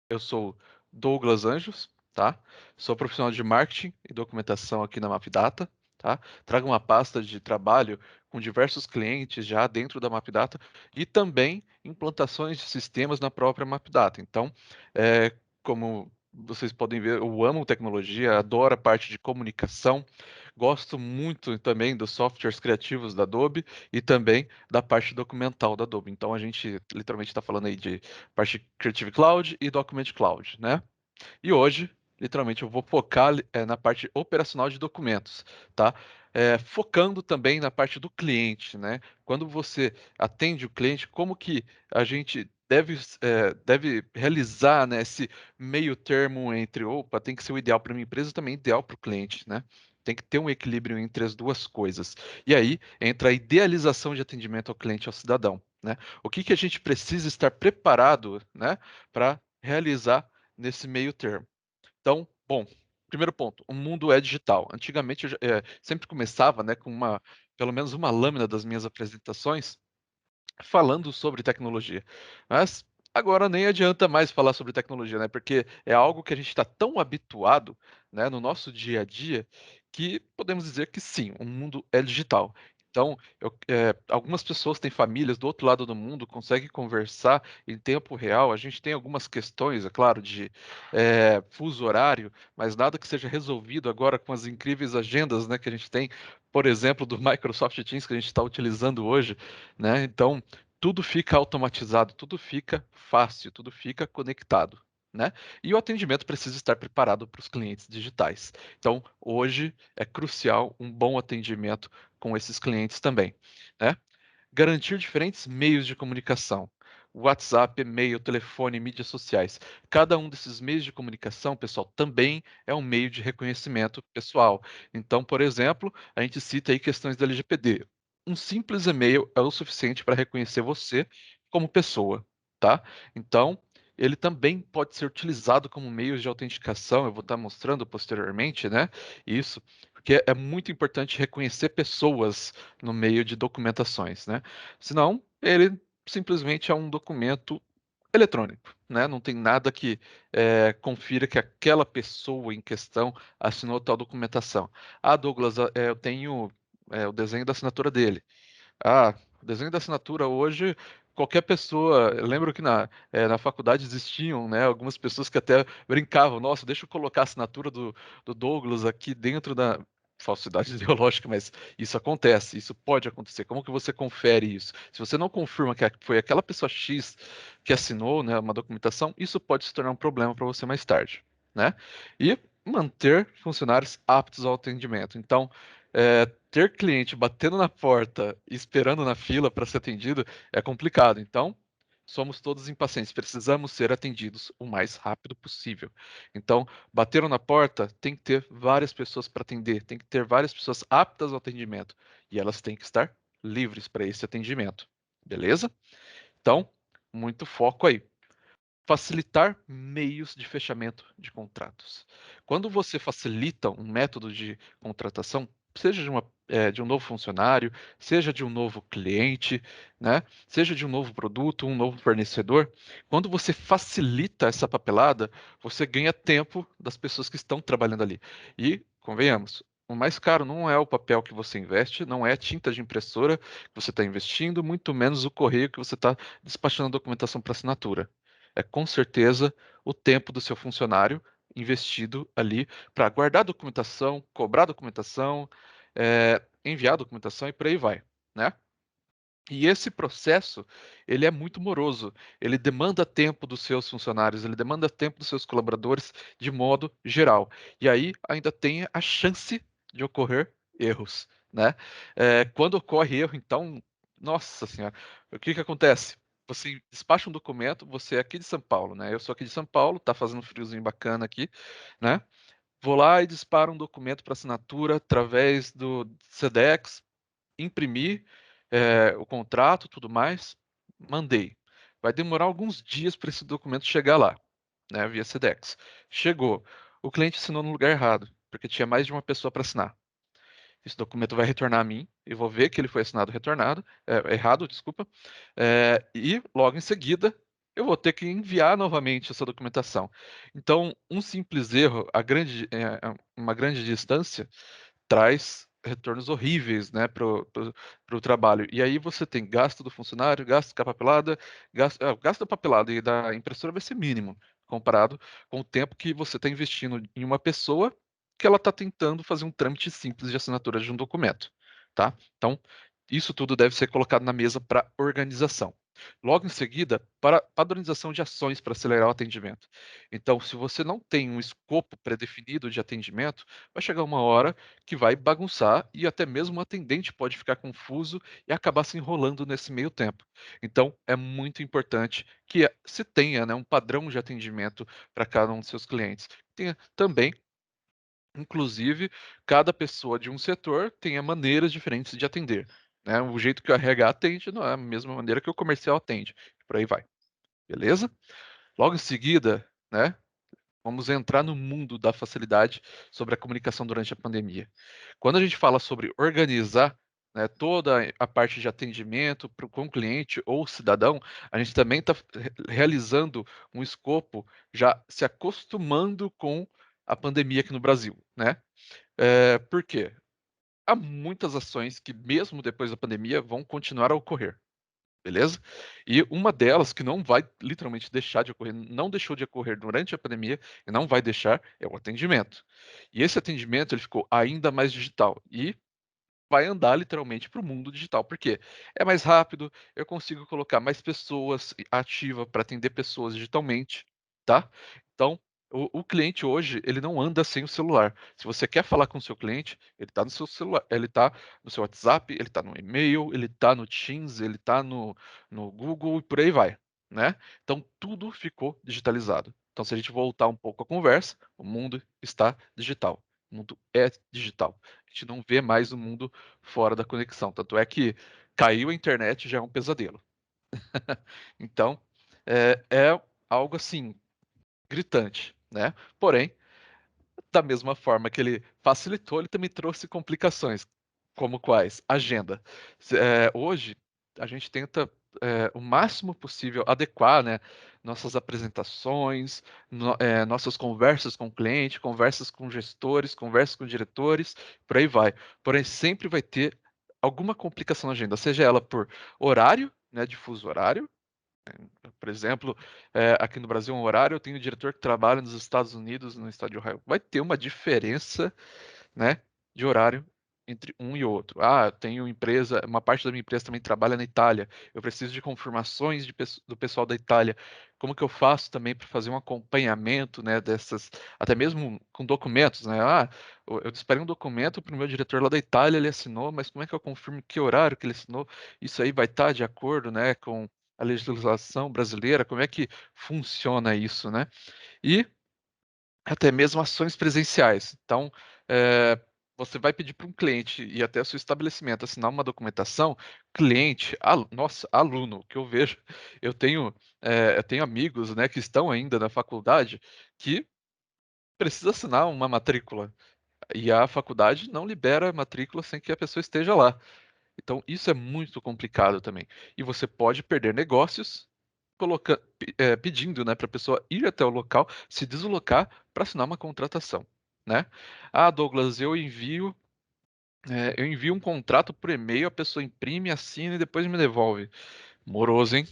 Eu sou Douglas Anjos, tá? Sou profissional de marketing e documentação aqui na MapData, tá? Trago uma pasta de trabalho com diversos clientes já dentro da MapData e também implantações de sistemas na própria MapData. Então, como vocês podem ver, eu amo tecnologia, adoro a parte de comunicação, gosto muito também dos softwares criativos da Adobe e também da parte documental da Adobe. Então, a gente literalmente está falando aí de parte Creative Cloud e Document Cloud, né? E hoje, literalmente, eu vou focar na parte operacional de documentos, tá? Focando também na parte do cliente, né? Quando você atende o cliente, como que a gente deve realizar, né, esse meio termo entre, opa, tem que ser o ideal para minha empresa, também ideal para o cliente, né? Tem que ter um equilíbrio entre as duas coisas. E aí entra a idealização de atendimento ao cliente, ao cidadão, né? O que que a gente precisa estar preparado, né, para realizar nesse meio termo. Então, bom, primeiro ponto, o mundo é digital. Antigamente eu sempre começava, né, com pelo menos uma lâmina das minhas apresentações falando sobre tecnologia. Mas agora nem adianta mais falar sobre tecnologia, né? Porque é algo que a gente está tão habituado, né, no nosso dia a dia, que podemos dizer que sim, o mundo é digital. Então, algumas pessoas têm famílias do outro lado do mundo, conseguem conversar em tempo real. A gente tem algumas questões, é claro, de fuso horário, mas nada que seja resolvido agora com as incríveis agendas, né, que a gente tem, por exemplo, do Microsoft Teams que a gente está utilizando hoje, né? Então, tudo fica automatizado, tudo fica fácil, tudo fica conectado, né? E o atendimento precisa estar preparado para os clientes digitais. Então, hoje é crucial um bom atendimento com esses clientes também, né? Garantir diferentes meios de comunicação. WhatsApp, e-mail, telefone, mídias sociais. Cada um desses meios de comunicação, pessoal, também é um meio de reconhecimento pessoal. Então, por exemplo, a gente cita aí questões da LGPD. Um simples e-mail é o suficiente para reconhecer você como pessoa, tá? Então, ele também pode ser utilizado como meio de autenticação. Eu vou estar mostrando posteriormente, né? Isso, porque é muito importante reconhecer pessoas no meio de documentações, né? Senão, ele simplesmente é um documento eletrônico, né? Não tem nada que confira que aquela pessoa em questão assinou tal documentação. Ah, Douglas, eu tenho o desenho da assinatura dele. Ah, o desenho da assinatura hoje, qualquer pessoa. Eu lembro que na faculdade existiam, né, algumas pessoas que até brincavam: nossa, deixa eu colocar a assinatura do Douglas aqui dentro da. Falsidade ideológica, mas isso acontece, isso pode acontecer. Como que você confere isso? Se você não confirma que foi aquela pessoa X que assinou, né, uma documentação, isso pode se tornar um problema para você mais tarde, né? E manter funcionários aptos ao atendimento. Então, ter cliente batendo na porta e esperando na fila para ser atendido é complicado. Então, somos todos impacientes, precisamos ser atendidos o mais rápido possível. Então, bateram na porta, tem que ter várias pessoas para atender, tem que ter várias pessoas aptas ao atendimento e elas têm que estar livres para esse atendimento. Beleza? Então, muito foco aí. Facilitar meios de fechamento de contratos. Quando você facilita um método de contratação, seja de um novo funcionário, seja de um novo cliente, né, seja de um novo produto, um novo fornecedor, quando você facilita essa papelada, você ganha tempo das pessoas que estão trabalhando ali. E, convenhamos, o mais caro não é o papel que você investe, não é a tinta de impressora que você está investindo, muito menos o correio que você está despachando a documentação para assinatura. É com certeza o tempo do seu funcionário investido ali para guardar documentação, cobrar documentação, enviar documentação e por aí vai, né? E esse processo, ele é muito moroso. Ele demanda tempo dos seus funcionários, ele demanda tempo dos seus colaboradores de modo geral. E aí ainda tem a chance de ocorrer erros, né? Quando ocorre erro, então, nossa senhora, o que que acontece? Você despacha um documento, você é aqui de São Paulo, né? Eu sou aqui de São Paulo, tá fazendo um friozinho bacana aqui, né? Vou lá e disparo um documento para assinatura através do Sedex, imprimir o contrato, tudo mais, mandei. Vai demorar alguns dias para esse documento chegar lá, né, via Sedex. Chegou. O cliente assinou no lugar errado, porque tinha mais de uma pessoa para assinar. Esse documento vai retornar a mim, eu vou ver que ele foi assinado retornado, errado, desculpa, e logo em seguida eu vou ter que enviar novamente essa documentação. Então, um simples erro, uma grande distância, traz retornos horríveis, né, pro trabalho. E aí você tem gasto do funcionário, gasto com a papelada, gasto da papelada e da impressora vai ser mínimo, comparado com o tempo que você está investindo em uma pessoa que ela está tentando fazer um trâmite simples de assinatura de um documento, tá? Então, isso tudo deve ser colocado na mesa para organização. Logo em seguida, para padronização de ações para acelerar o atendimento. Então, se você não tem um escopo pré-definido de atendimento, vai chegar uma hora que vai bagunçar e até mesmo o atendente pode ficar confuso e acabar se enrolando nesse meio tempo. Então, é muito importante que se tenha, né, um padrão de atendimento para cada um dos seus clientes. Tenha também, inclusive, cada pessoa de um setor tenha maneiras diferentes de atender. Né? O jeito que o RH atende não é a mesma maneira que o comercial atende. Por aí vai. Beleza? Logo em seguida, né, vamos entrar no mundo da facilidade sobre a comunicação durante a pandemia. Quando a gente fala sobre organizar, né, toda a parte de atendimento com o cliente ou cidadão, a gente também está realizando um escopo já se acostumando com a pandemia aqui no Brasil, né? Por quê? Há muitas ações que, mesmo depois da pandemia, vão continuar a ocorrer. Beleza? E uma delas que não vai literalmente deixar de ocorrer, não deixou de ocorrer durante a pandemia e não vai deixar, é o atendimento. E esse atendimento ele ficou ainda mais digital e vai andar literalmente para o mundo digital, porque é mais rápido, eu consigo colocar mais pessoas ativa para atender pessoas digitalmente, tá? Então, o cliente hoje, ele não anda sem o celular. Se você quer falar com o seu cliente, ele está no seu celular, ele está no seu WhatsApp, ele está no e-mail, ele está no Teams, ele está no Google e por aí vai, né? Então, tudo ficou digitalizado. Então, se a gente voltar um pouco à conversa, o mundo está digital. O mundo é digital. A gente não vê mais o mundo fora da conexão. Tanto é que caiu a internet já é um pesadelo. Então, é algo assim, gritante, né? Porém, da mesma forma que ele facilitou, ele também trouxe complicações, como quais? Agenda. Hoje, a gente tenta o máximo possível adequar, né, nossas apresentações, nossas conversas com o cliente, conversas com gestores, conversas com diretores, por aí vai. Porém, sempre vai ter alguma complicação na agenda, seja ela por horário, né, de fuso horário. Por exemplo, aqui no Brasil, um horário, eu tenho um diretor que trabalha nos Estados Unidos, no estado de Ohio. Vai ter uma diferença, né, de horário entre um e outro. Ah, eu tenho empresa, uma parte da minha empresa também trabalha na Itália. Eu preciso de confirmações do pessoal da Itália. Como que eu faço também para fazer um acompanhamento, né, dessas, até mesmo com documentos, né? Ah, eu disparei um documento para o meu diretor lá da Itália, ele assinou, mas como é que eu confirmo que horário que ele assinou? Isso aí vai estar de acordo, né, com a legislação brasileira? Como é que funciona isso, né? E até mesmo ações presenciais. Então, você vai pedir para um cliente e até o seu estabelecimento assinar uma documentação, cliente, nossa, aluno, que eu vejo, eu tenho amigos, né, que estão ainda na faculdade que precisa assinar uma matrícula e a faculdade não libera a matrícula sem que a pessoa esteja lá. Então, isso é muito complicado também. E você pode perder negócios pedindo, né, para a pessoa ir até o local, se deslocar para assinar uma contratação, né? Ah, Douglas, eu envio um contrato por e-mail, a pessoa imprime, assina e depois me devolve. Moroso, hein?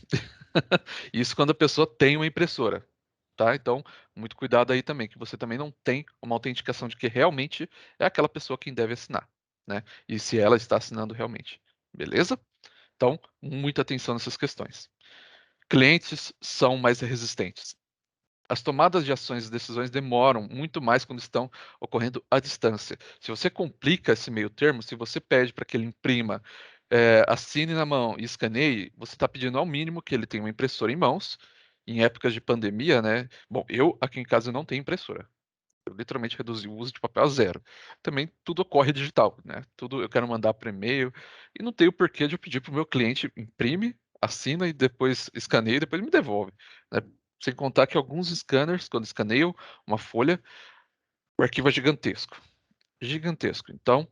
Isso quando a pessoa tem uma impressora, tá? Então, muito cuidado aí também, que você também não tem uma autenticação de que realmente é aquela pessoa quem deve assinar, né? E se ela está assinando realmente. Beleza? Então, muita atenção nessas questões. Clientes são mais resistentes. As tomadas de ações e decisões demoram muito mais quando estão ocorrendo à distância. Se você complica esse meio termo, se você pede para que ele imprima, assine na mão e escaneie, você está pedindo ao mínimo que ele tenha uma impressora em mãos. Em épocas de pandemia, né? Bom, eu aqui em casa não tenho impressora. Eu literalmente reduzi o uso de papel a zero. Também tudo ocorre digital, né? Tudo eu quero mandar por e-mail e não tenho porquê de eu pedir para o meu cliente imprime, assina e depois escaneia e depois me devolve, né? Sem contar que alguns scanners, quando escaneiam uma folha, o arquivo é gigantesco. Gigantesco. Então,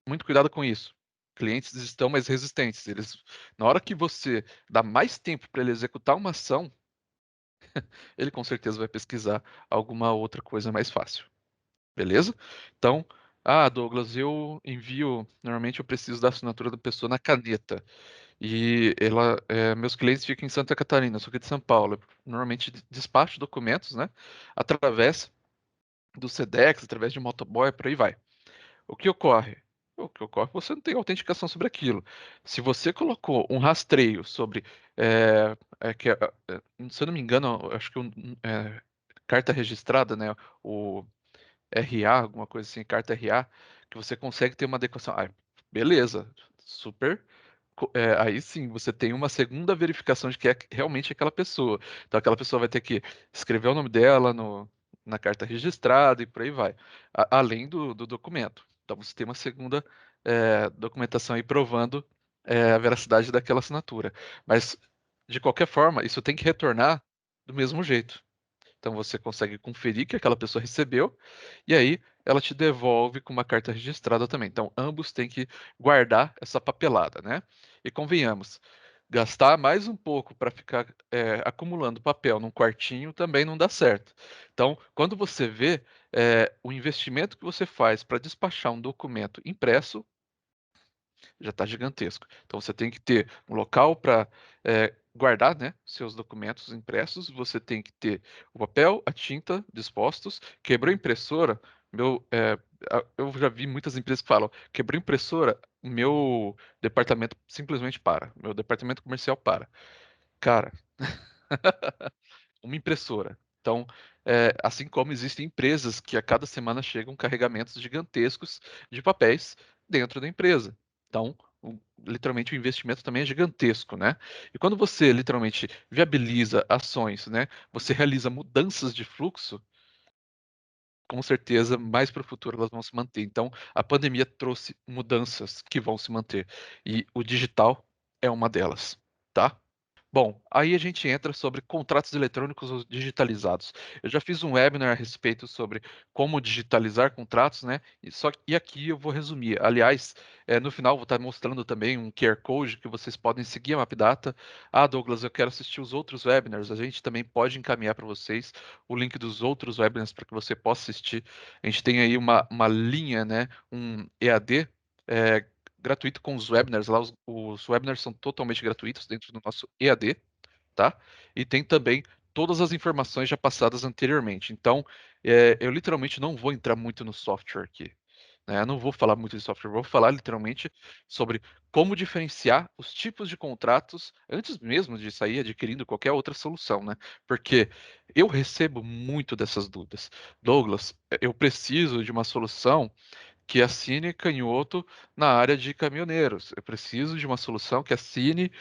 muito cuidado com isso. Clientes estão mais resistentes. Na hora que você dá mais tempo para ele executar uma ação, ele com certeza vai pesquisar alguma outra coisa mais fácil, beleza? Então, Douglas, eu envio, normalmente eu preciso da assinatura da pessoa na caneta. E meus clientes ficam em Santa Catarina, eu sou aqui de São Paulo. Eu normalmente despacho documentos, né? Através do Sedex, através de motoboy, por aí vai. O que ocorre? O que ocorre é que você não tem autenticação sobre aquilo. Se você colocou um rastreio sobre, é, se eu não me engano, eu acho que carta registrada, né? O RA, alguma coisa assim, carta RA, que você consegue ter uma adequação. Beleza, super. Aí sim, você tem uma segunda verificação de que é realmente aquela pessoa. Então, aquela pessoa vai ter que escrever o nome dela na carta registrada e por aí vai, além do documento. Então, você tem uma segunda documentação aí provando a veracidade daquela assinatura. Mas, de qualquer forma, isso tem que retornar do mesmo jeito. Então você consegue conferir que aquela pessoa recebeu e aí ela te devolve com uma carta registrada também. Então ambos têm que guardar essa papelada, né? E convenhamos, gastar mais um pouco para ficar acumulando papel num quartinho também não dá certo. Então, quando você vê o investimento que você faz para despachar um documento impresso já está gigantesco. Então você tem que ter um local para guardar, né, seus documentos impressos, você tem que ter o papel, a tinta dispostos. Quebrou a impressora, eu já vi muitas empresas que falam, quebrou a impressora, meu departamento simplesmente para, meu departamento comercial para. Cara, uma impressora. Então, assim como existem empresas que a cada semana chegam carregamentos gigantescos de papéis dentro da empresa. Então, literalmente o investimento também é gigantesco, né? E quando você literalmente viabiliza ações, né? Você realiza mudanças de fluxo, com certeza mais para o futuro elas vão se manter. Então, a pandemia trouxe mudanças que vão se manter e o digital é uma delas, tá? Bom, aí a gente entra sobre contratos eletrônicos ou digitalizados. Eu já fiz um webinar a respeito sobre como digitalizar contratos, né? E aqui eu vou resumir. Aliás, no final eu vou estar mostrando também um QR Code que vocês podem seguir a Mapdata. Douglas, eu quero assistir os outros webinars. A gente também pode encaminhar para vocês o link dos outros webinars para que você possa assistir. A gente tem aí uma linha, né? Um EAD. é, Gratuito com os webinars lá. Os webinars são totalmente gratuitos dentro do nosso EAD, tá? E tem também todas as informações já passadas anteriormente. Então, eu literalmente não vou entrar muito no software aqui, né? Eu não vou falar muito de software, vou falar literalmente sobre como diferenciar os tipos de contratos antes mesmo de sair adquirindo qualquer outra solução, né? Porque eu recebo muito dessas dúvidas. Douglas, eu preciso de uma solução que assine canhoto na área de caminhoneiros. Eu preciso de uma solução que assine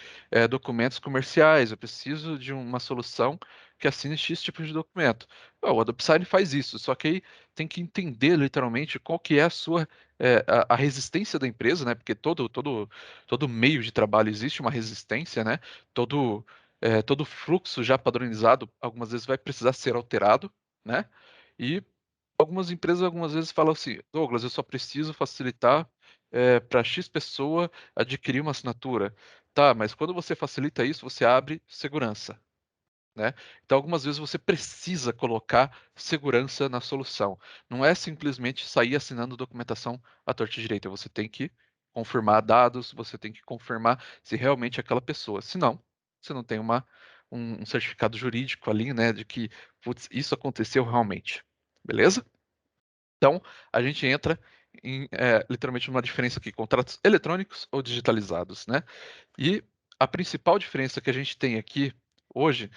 documentos comerciais. Eu preciso de uma solução que assine X tipo de documento. O AdopSign faz isso, só que aí tem que entender literalmente qual que é a sua a resistência da empresa, né? Porque todo meio de trabalho existe uma resistência, né? Todo fluxo já padronizado algumas vezes vai precisar ser alterado, né? E algumas empresas algumas vezes falam assim, Douglas, eu só preciso facilitar para X pessoa adquirir uma assinatura. Tá, mas quando você facilita isso, você abre segurança, né? Então, algumas vezes você precisa colocar segurança na solução. Não é simplesmente sair assinando documentação à torta e direita. Você tem que confirmar dados, você tem que confirmar se realmente é aquela pessoa. Senão, você não tem um certificado jurídico ali, né, de que, putz, isso aconteceu realmente. Beleza? Então, a gente entra em literalmente uma diferença aqui, contratos eletrônicos ou digitalizados, né? E a principal diferença que a gente tem aqui hoje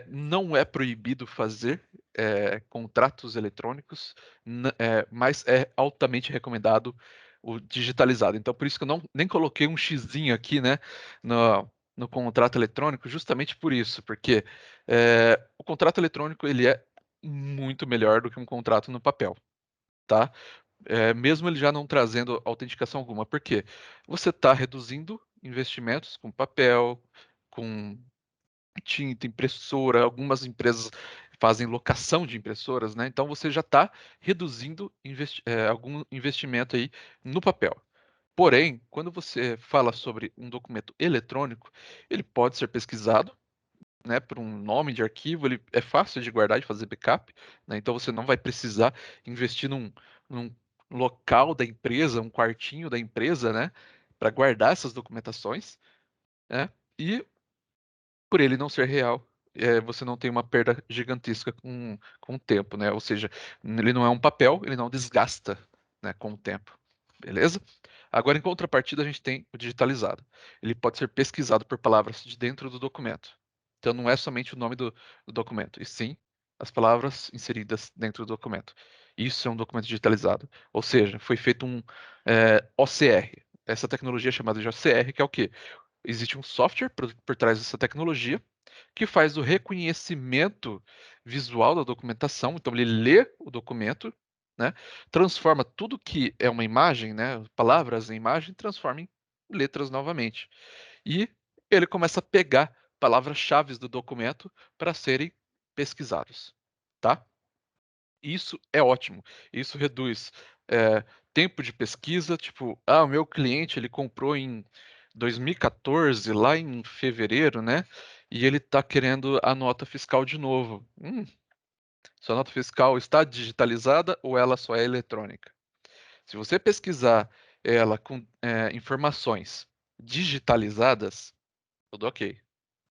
não é proibido fazer contratos eletrônicos, mas é altamente recomendado o digitalizado. Então, por isso que eu nem coloquei um xizinho aqui, né, no contrato eletrônico, justamente por isso, porque o contrato eletrônico ele é muito melhor do que um contrato no papel, tá? Mesmo ele já não trazendo autenticação alguma. Por quê? Você está reduzindo investimentos com papel, com tinta, impressora. Algumas empresas fazem locação de impressoras, né? Então você já está reduzindo algum investimento aí no papel. Porém, quando você fala sobre um documento eletrônico, ele pode ser pesquisado, né, por um nome de arquivo, ele é fácil de guardar e fazer backup, né? Então você não vai precisar investir num local da empresa, um quartinho da empresa, né, para guardar essas documentações, né? E por ele não ser real, você não tem uma perda gigantesca com o tempo, né? Ou seja, ele não é um papel, ele não desgasta, né, com o tempo. Beleza? Agora, em contrapartida, a gente tem o digitalizado. Ele pode ser pesquisado por palavras de dentro do documento. Então, não é somente o nome do documento, e sim as palavras inseridas dentro do documento. Isso é um documento digitalizado. Ou seja, foi feito um OCR. Essa tecnologia é chamada de OCR, que é o quê? Existe um software por trás dessa tecnologia que faz o reconhecimento visual da documentação. Então, ele lê o documento, né, transforma tudo que é uma imagem, né, palavras em imagem, transforma em letras novamente. E ele começa a pegar palavras-chave do documento para serem pesquisados, tá? Isso é ótimo. Isso reduz tempo de pesquisa. Tipo, o meu cliente ele comprou em 2014, lá em fevereiro, né? E ele está querendo a nota fiscal de novo. Sua nota fiscal está digitalizada ou ela só é eletrônica? Se você pesquisar ela com informações digitalizadas, tudo ok.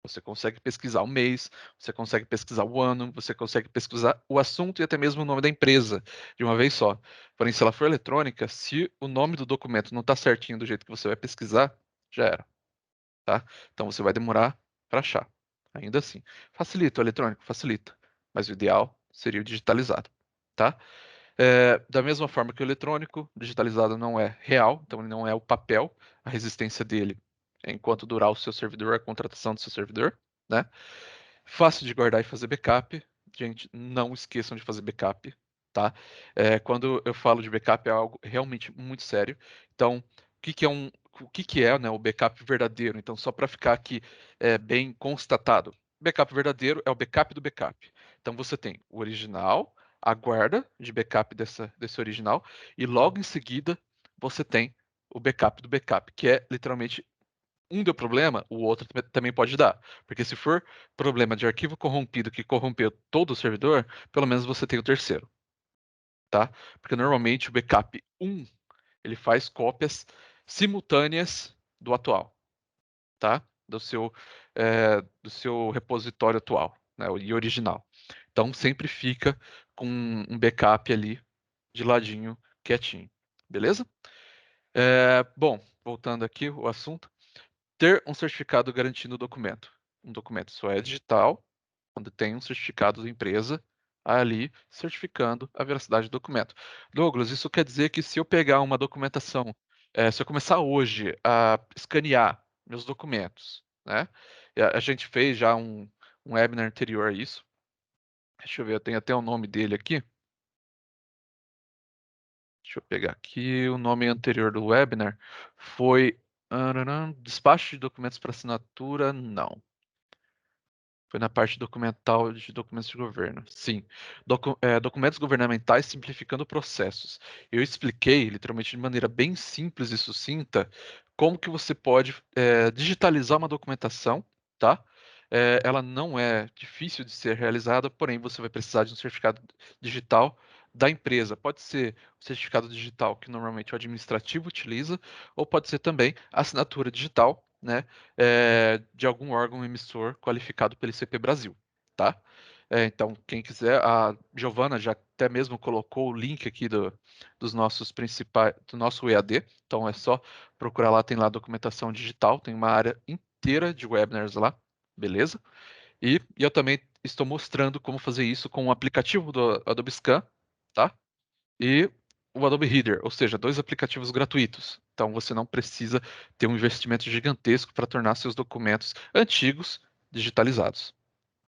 Você consegue pesquisar o mês, você consegue pesquisar o ano, você consegue pesquisar o assunto e até mesmo o nome da empresa de uma vez só. Porém, se ela for eletrônica, se o nome do documento não está certinho do jeito que você vai pesquisar, já era, tá? Então você vai demorar para achar. Ainda assim, facilita o eletrônico, facilita, mas o ideal seria o digitalizado, tá? Da mesma forma que o eletrônico, digitalizado não é real, então ele não é o papel, a resistência dele enquanto durar o seu servidor, a contratação do seu servidor, né? Fácil de guardar e fazer backup. Gente, não esqueçam de fazer backup, tá? Quando eu falo de backup é algo realmente muito sério. Então, o que que é, né, o backup verdadeiro? Então, só para ficar aqui bem constatado, backup verdadeiro é o backup do backup. Então, você tem o original, a guarda de backup desse original, e logo em seguida você tem o backup do backup, que é literalmente um deu problema, o outro também pode dar. Porque se for problema de arquivo corrompido que corrompeu todo o servidor, pelo menos você tem o terceiro, tá? Porque normalmente o backup 1, ele faz cópias simultâneas do atual, tá? Do seu repositório atual, né? E original. Então sempre fica com um backup ali de ladinho, quietinho. Beleza? Bom, voltando aqui o assunto. Ter um certificado garantindo o documento. Um documento só é digital quando tem um certificado da empresa ali certificando a veracidade do documento. Douglas, isso quer dizer que se eu pegar uma documentação, se eu começar hoje a escanear meus documentos, né? E a gente fez já um webinar anterior a isso. Deixa eu ver, eu tenho até o nome dele aqui. Deixa eu pegar aqui. O nome anterior do webinar foi despacho de documentos para assinatura? Não. Foi na parte documental de documentos de governo. Sim. Documentos governamentais simplificando processos. Eu expliquei, literalmente de maneira bem simples e sucinta, como que você pode digitalizar uma documentação, tá? Ela não é difícil de ser realizada, porém você vai precisar de um certificado digital da empresa. Pode ser o certificado digital que normalmente o administrativo utiliza, ou pode ser também a assinatura digital, né? De algum órgão emissor qualificado pelo ICP Brasil, tá? Então, quem quiser, a Giovana já até mesmo colocou o link aqui dos nossos principais, do nosso EAD, então é só procurar lá, tem lá a documentação digital, tem uma área inteira de webinars lá, beleza? E eu também estou mostrando como fazer isso com o aplicativo do Adobe Scan, tá? E o Adobe Reader, ou seja, dois aplicativos gratuitos. Então você não precisa ter um investimento gigantesco para tornar seus documentos antigos digitalizados,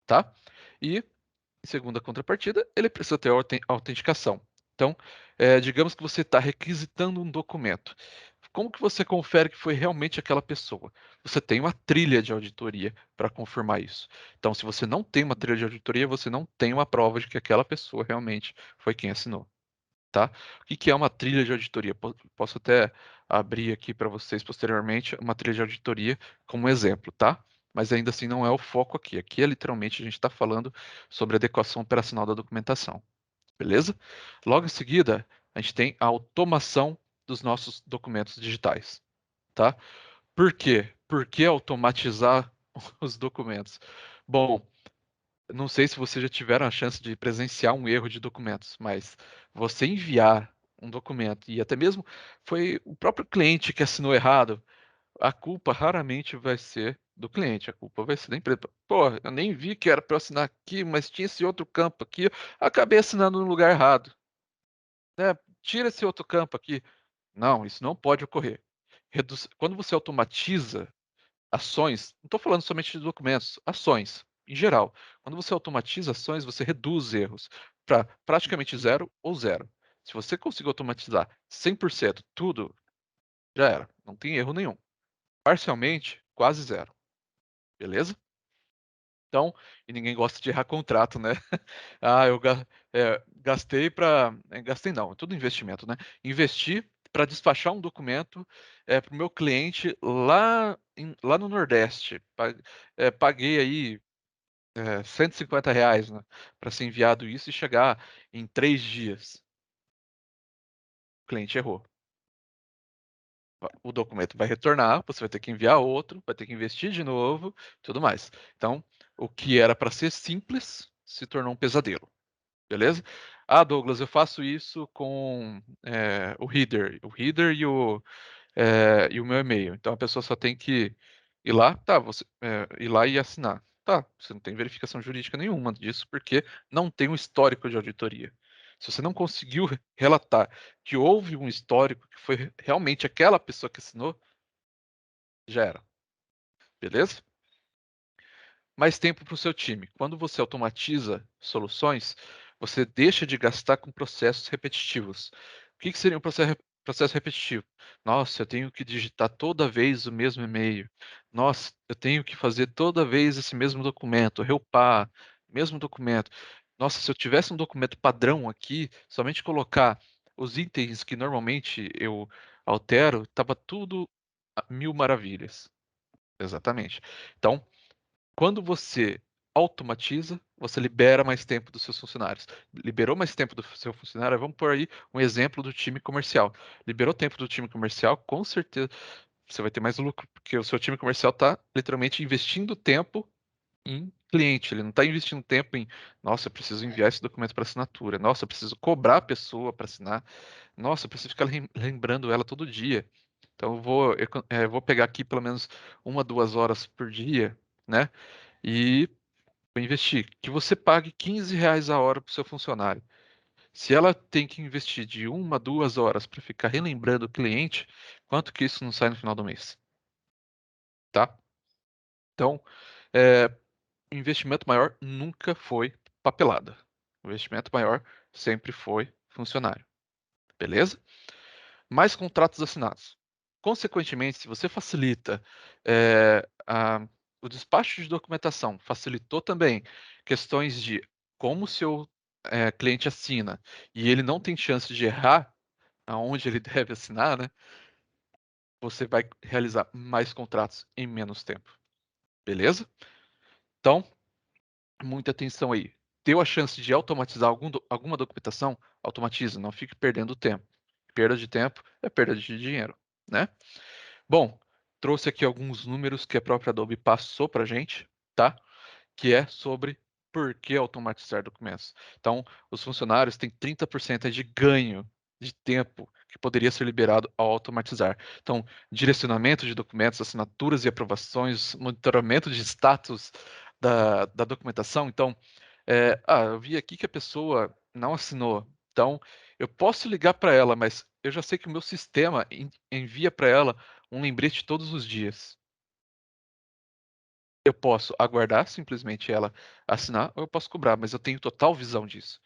tá? E, em segunda contrapartida, ele precisa ter autenticação. Então, digamos que você está requisitando um documento. Como que você confere que foi realmente aquela pessoa? Você tem uma trilha de auditoria para confirmar isso. Então, se você não tem uma trilha de auditoria, você não tem uma prova de que aquela pessoa realmente foi quem assinou, tá? O que que é uma trilha de auditoria? Posso até abrir aqui para vocês posteriormente uma trilha de auditoria como exemplo, tá? mas ainda assim não é o foco aqui. Aqui é literalmente a gente está falando sobre adequação operacional da documentação, beleza? Logo em seguida, a gente tem a automação dos nossos documentos digitais, tá? Por quê? Por que automatizar os documentos? Bom, não sei se vocês já tiveram a chance de presenciar um erro de documentos, mas você enviar um documento e até mesmo foi o próprio cliente que assinou errado, a culpa raramente vai ser do cliente, a culpa vai ser da empresa. Pô, eu nem vi que era para eu assinar aqui, mas tinha esse outro campo aqui, eu acabei assinando no lugar errado, né? Tira esse outro campo aqui. Não, isso não pode ocorrer. Quando você automatiza ações, não estou falando somente de documentos, ações, em geral. Quando você automatiza ações, você reduz erros para praticamente zero ou zero. Se você conseguir automatizar 100% tudo, já era, não tem erro nenhum. Parcialmente, quase zero, beleza? Então, e ninguém gosta de errar contrato, né? Ah, gastei para. Gastei não, é tudo investimento, né? Investi para despachar um documento para o meu cliente lá no Nordeste. Paguei aí R$ 150, né, para ser enviado isso e chegar em 3 dias. O cliente errou. O documento vai retornar, você vai ter que enviar outro, vai ter que investir de novo, tudo mais. Então, o que era para ser simples se tornou um pesadelo. Beleza? Ah, Douglas, eu faço isso com o header e o meu e-mail. Então a pessoa só tem que ir lá, tá, ir lá e assinar. Tá, você não tem verificação jurídica nenhuma disso, porque não tem um histórico de auditoria. Se você não conseguiu relatar que houve um histórico, que foi realmente aquela pessoa que assinou, já era. Beleza? Mais tempo para o seu time. Quando você automatiza soluções, você deixa de gastar com processos repetitivos. O que seria um processo repetitivo? Nossa, eu tenho que digitar toda vez o mesmo e-mail. Nossa, eu tenho que fazer toda vez esse mesmo documento, reupar, mesmo documento. Nossa, se eu tivesse um documento padrão aqui, somente colocar os itens que normalmente eu altero, tava tudo a mil maravilhas. Exatamente. Então, quando você automatiza, você libera mais tempo dos seus funcionários. Liberou mais tempo do seu funcionário, vamos por aí um exemplo do time comercial. Liberou tempo do time comercial, com certeza você vai ter mais lucro, porque o seu time comercial está literalmente investindo tempo em cliente. Ele não está investindo tempo em, nossa, eu preciso enviar esse documento para assinatura. Nossa, eu preciso cobrar a pessoa para assinar. Nossa, eu preciso ficar lembrando ela todo dia. Então eu vou pegar aqui pelo menos 1, 2 horas por dia, né? E vou investir. Que você pague R$ 15 a hora para o seu funcionário. Se ela tem que investir de 1, 2 horas para ficar relembrando o cliente, quanto que isso não sai no final do mês? Tá? Então, é, investimento maior nunca foi papelada. O investimento maior sempre foi funcionário. Beleza? Mais contratos assinados. Consequentemente, se você facilita o despacho de documentação, facilitou também questões de como o seu cliente assina e ele não tem chance de errar aonde ele deve assinar, né? Você vai realizar mais contratos em menos tempo. Beleza? Então, muita atenção aí. Deu a chance de automatizar alguma documentação? Automatiza, não fique perdendo tempo. Perda de tempo é perda de dinheiro, né? Bom, trouxe aqui alguns números que a própria Adobe passou para a gente, tá? Que é sobre por que automatizar documentos. Então, os funcionários têm 30% de ganho de tempo que poderia ser liberado ao automatizar. Então, direcionamento de documentos, assinaturas e aprovações, monitoramento de status da documentação. Então, eu vi aqui que a pessoa não assinou. Então, eu posso ligar para ela, mas eu já sei que o meu sistema envia para ela um lembrete todos os dias. Eu posso aguardar simplesmente ela assinar ou eu posso cobrar, mas eu tenho total visão disso.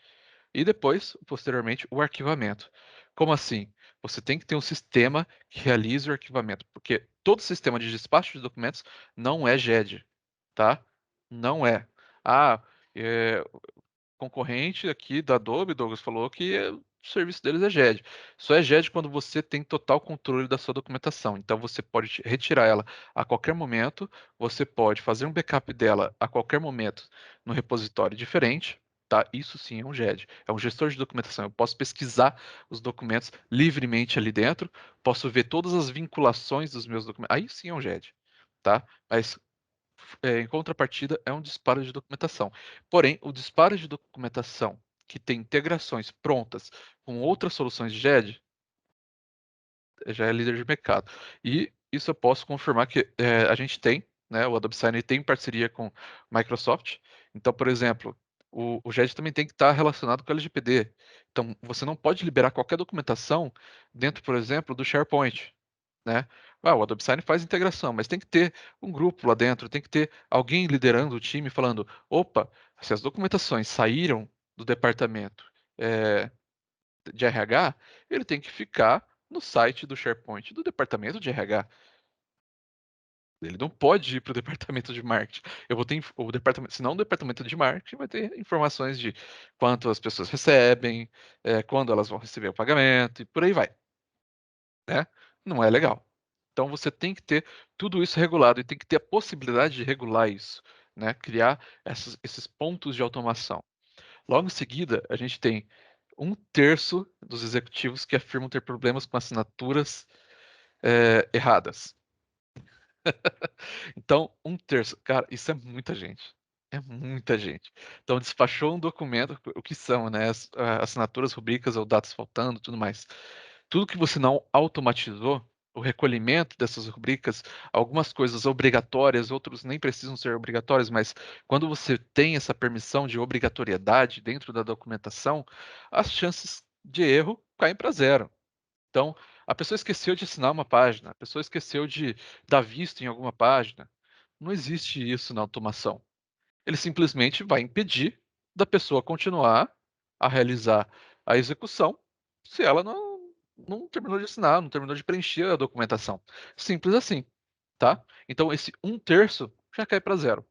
E depois, posteriormente, o arquivamento. Como assim? Você tem que ter um sistema que realize o arquivamento, porque todo sistema de despacho de documentos não é GED, tá? Não é. Ah, é, concorrente aqui da Adobe, Douglas, falou que o serviço deles é GED. Só é GED quando você tem total controle da sua documentação. Então você pode retirar ela a qualquer momento, você pode fazer um backup dela a qualquer momento no repositório diferente. Tá? Isso sim é um GED, é um gestor de documentação. Eu posso pesquisar os documentos livremente ali dentro, posso ver todas as vinculações dos meus documentos. Aí sim é um GED, tá? Mas em contrapartida, é um disparo de documentação. Porém, o disparo de documentação que tem integrações prontas com outras soluções de GED já é líder de mercado. E isso eu posso confirmar que a gente tem, né, o Adobe Sign tem parceria com Microsoft. Então, por exemplo, o GED também tem que estar relacionado com o LGPD. Então, você não pode liberar qualquer documentação dentro, por exemplo, do SharePoint, né? O Adobe Sign faz integração, mas tem que ter um grupo lá dentro, tem que ter alguém liderando o time falando, opa, se as documentações saíram do departamento eh, de RH, ele tem que ficar no site do SharePoint do departamento de RH. Ele não pode ir para o departamento de marketing. Eu vou ter o departamento, senão o departamento de marketing vai ter informações de quanto as pessoas recebem, quando elas vão receber o pagamento e por aí vai, né? Não é legal. Então você tem que ter tudo isso regulado e tem que ter a possibilidade de regular isso, né? Criar esses pontos de automação. Logo em seguida, a gente tem um terço dos executivos que afirmam ter problemas com assinaturas erradas. Então, um terço, cara, isso é muita gente. É muita gente. Então, despachou um documento, o que são, né? Assinaturas, rubricas ou dados faltando, tudo mais. Tudo que você não automatizou, o recolhimento dessas rubricas, algumas coisas obrigatórias, outros nem precisam ser obrigatórios, mas quando você tem essa permissão de obrigatoriedade dentro da documentação, as chances de erro caem para zero. Então, a pessoa esqueceu de assinar uma página, a pessoa esqueceu de dar visto em alguma página. Não existe isso na automação. Ele simplesmente vai impedir da pessoa continuar a realizar a execução se ela não terminou de assinar, não terminou de preencher a documentação. Simples assim, tá? Então, esse um terço já cai para zero.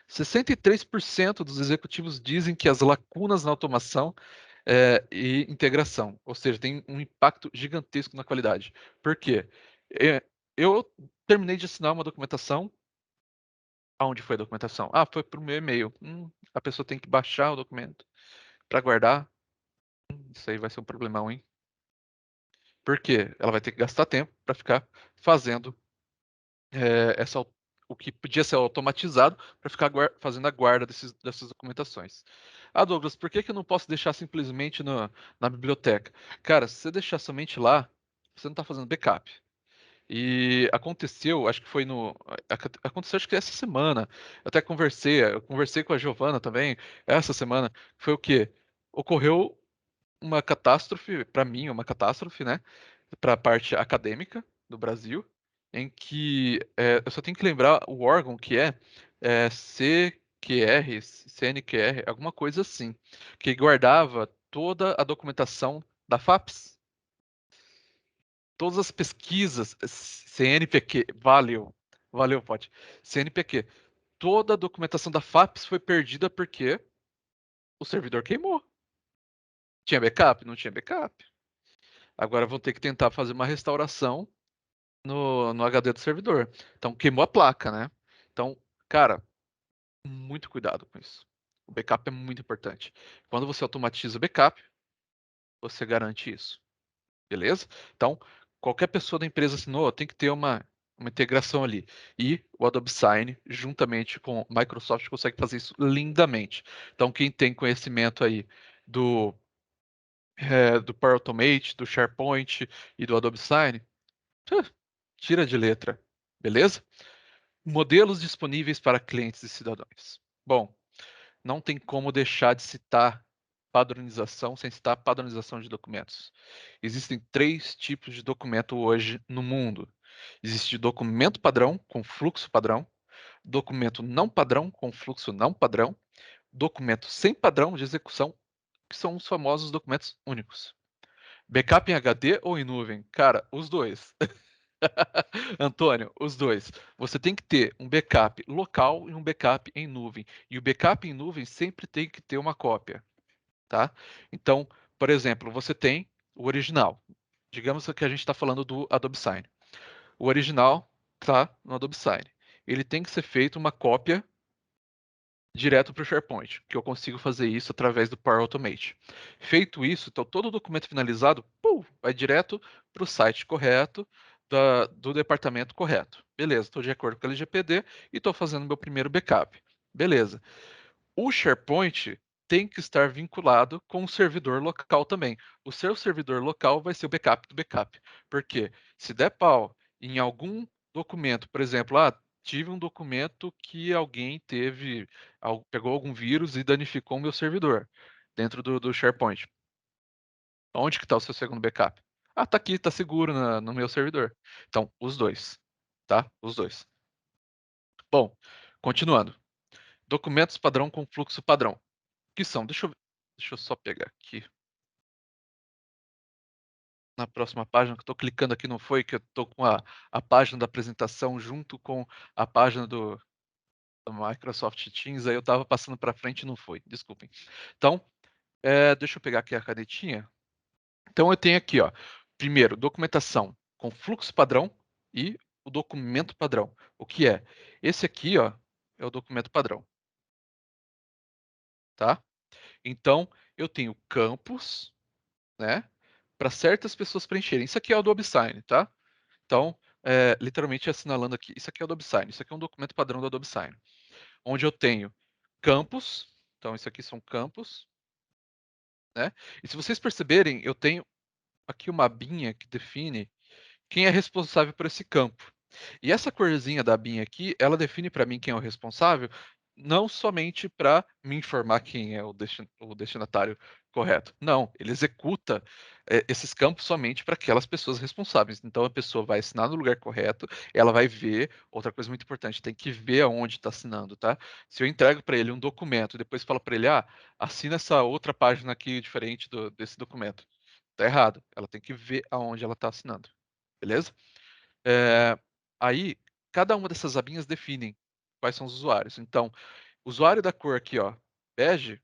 63% dos executivos dizem que as lacunas na automação e integração, ou seja, tem um impacto gigantesco na qualidade. Por quê? Eu terminei de assinar uma documentação. Aonde foi a documentação? Ah, foi para o meu e-mail. A pessoa tem que baixar o documento para guardar. Isso aí vai ser um problemão, hein? Por quê? Ela vai ter que gastar tempo para ficar fazendo o que podia ser automatizado para ficar fazendo a guarda dessas documentações. Ah, Douglas, por que que eu não posso deixar simplesmente na biblioteca? Cara, se você deixar somente lá, você não está fazendo backup. E aconteceu, acho que foi aconteceu acho que essa semana. Eu conversei com a Giovana também essa semana. Foi o quê? Ocorreu uma catástrofe, para mim, uma catástrofe, né? Para a parte acadêmica do Brasil, em que eu só tenho que lembrar o órgão que CQR, CNQR, alguma coisa assim, que guardava toda a documentação da FAPES, todas as pesquisas, CNPq, valeu, Pote, CNPq, toda a documentação da FAPES foi perdida porque o servidor queimou. Tinha backup? Não tinha backup. Agora vão ter que tentar fazer uma restauração no HD do servidor. Então queimou a placa, né? Então, cara, muito cuidado com isso. O backup é muito importante. Quando você automatiza o backup, você garante isso. Beleza? Então, qualquer pessoa da empresa assinou, tem que ter uma integração ali. E o Adobe Sign, juntamente com o Microsoft, consegue fazer isso lindamente. Então, quem tem conhecimento aí do, do Power Automate, do SharePoint e do Adobe Sign, tira de letra. Beleza? Modelos disponíveis para clientes e cidadãos. Bom, não tem como deixar de citar padronização sem citar padronização de documentos. Existem três tipos de documento hoje no mundo. Existe documento padrão com fluxo padrão, documento não padrão com fluxo não padrão, documento sem padrão de execução, que são os famosos documentos únicos. Backup em HD ou em nuvem? Cara, os dois. Antônio, os dois. Você tem que ter um backup local e um backup em nuvem. E o backup em nuvem sempre tem que ter uma cópia, tá? Então, por exemplo, você tem o original. Digamos que a gente está falando do Adobe Sign. O original está no Adobe Sign. Ele tem que ser feito uma cópia direto para o SharePoint, que eu consigo fazer isso através do Power Automate. Feito isso, então todo o documento finalizado, vai direto para o site correto, do departamento correto. Beleza, estou de acordo com a LGPD e estou fazendo meu primeiro backup. Beleza. O SharePoint tem que estar vinculado com o servidor local também. O seu servidor local vai ser o backup do backup. Porque se der pau em algum documento, por exemplo, tive um documento que alguém pegou algum vírus e danificou o meu servidor dentro do SharePoint. Onde que está o seu segundo backup? Tá aqui, tá seguro no meu servidor. Então, os dois, tá? Os dois. Bom, continuando. Documentos padrão com fluxo padrão. Que são? Deixa eu só pegar aqui na próxima página, que eu tô clicando aqui, não foi, que eu tô com a página da apresentação junto com a página do Microsoft Teams, aí eu tava passando para frente e não foi, desculpem. Então, deixa eu pegar aqui a canetinha. Então eu tenho aqui, ó, primeiro, documentação com fluxo padrão e o documento padrão. O que é? Esse aqui, ó, é o documento padrão, tá? Então, eu tenho campos, né, para certas pessoas preencherem. Isso aqui é o Adobe Sign, tá? Então, literalmente assinalando aqui, isso aqui é o Adobe Sign, isso aqui é um documento padrão do Adobe Sign, onde eu tenho campos, então isso aqui são campos, né? E se vocês perceberem, eu tenho aqui uma abinha que define quem é responsável por esse campo. E essa corzinha da abinha aqui, ela define para mim quem é o responsável, não somente para me informar quem é o destinatário correto. Não, ele executa esses campos somente para aquelas pessoas responsáveis. Então a pessoa vai assinar no lugar correto, ela vai ver. Outra coisa muito importante, tem que ver aonde está assinando, tá? Se eu entrego para ele um documento e depois falo para ele, assina essa outra página aqui diferente desse documento. Tá errado. Ela tem que ver aonde ela está assinando. Beleza? É, aí, cada uma dessas abinhas definem quais são os usuários. Então, o usuário da cor aqui, ó, bege,